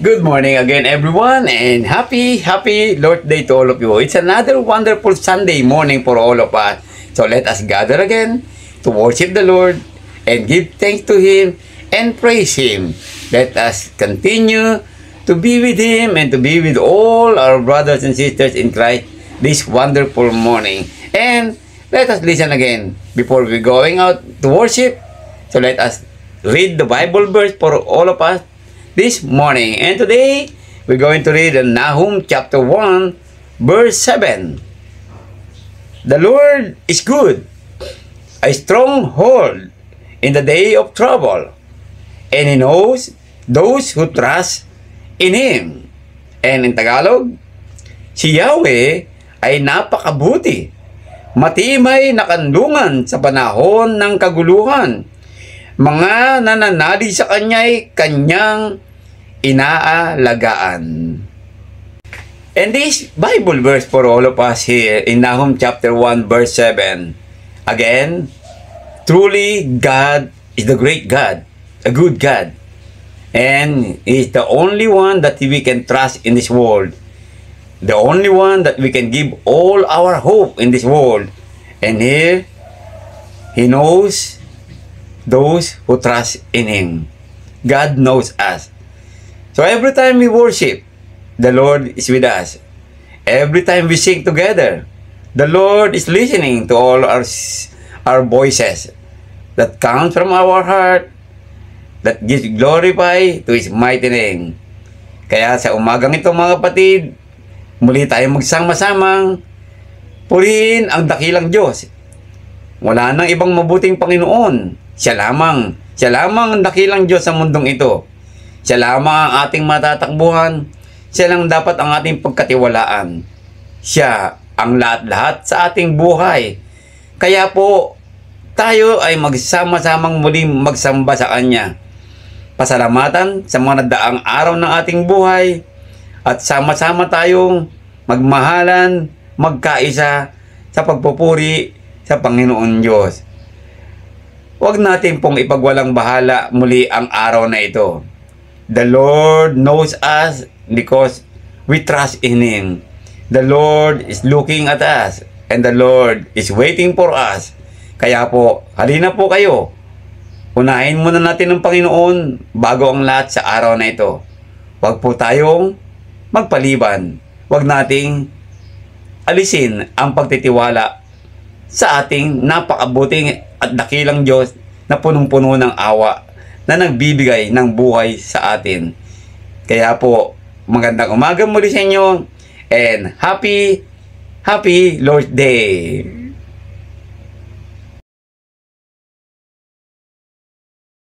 Good morning again, everyone, and happy Lord Day to all of you. It's another wonderful Sunday morning for all of us. So let us gather again to worship the Lord and give thanks to Him and praise Him. Let us continue to be with Him and to be with all our brothers and sisters in Christ this wonderful morning. And let us listen again before we going out to worship. So let us read the Bible verse for all of us this morning. And today, we're going to read Nahum chapter 1, verse 7. The Lord is good, a stronghold in the day of trouble, and He knows those who trust in Him. And in Tagalog, si Yahweh ay napakabuti, matibay na kandungan sa panahon ng kaguluhan. Mga nananalig sa Kanya'y Kanyang inaalagaan. And this Bible verse for all of us here in Nahum chapter 1 verse 7. Again, truly God is the great God, a good God. And He is the only one that we can trust in this world. The only one that we can give all our hope in this world. And here, He knows those who trust in Him. God knows us. So every time we worship, the Lord is with us. Every time we sing together, the Lord is listening to all our voices that come from our heart, that gives glorify to His mighty name. Kaya sa umagang ito mga kapatid, muli tayong magsama-samang purihin ang dakilang Diyos. Wala nang ibang mabuting Panginoon. Siya lamang ang dakilang Diyos sa mundong ito. Siya lamang ang ating matatakbuhan. Siya lang dapat ang ating pagkatiwalaan. Siya ang lahat-lahat sa ating buhay. Kaya po, tayo ay magsama-samang muling magsamba sa Kanya. Pasalamatan sa mga nadaang araw ng ating buhay at sama-sama tayong magmahalan, magkaisa sa pagpupuri sa Panginoon Diyos. Huwag natin pong ipagwalang bahala muli ang araw na ito. The Lord knows us because we trust in Him. The Lord is looking at us and the Lord is waiting for us. Kaya po, halina po kayo. Unahin muna natin ang Panginoon bago ang lahat sa araw na ito. Huwag po tayong magpaliban. Huwag nating alisin ang pagtitiwala sa ating napakabuting at dakilang Diyos na punong-puno ng awa na nagbibigay ng buhay sa atin. Kaya po, magandang umaga muli sa inyo and happy Lord's Day!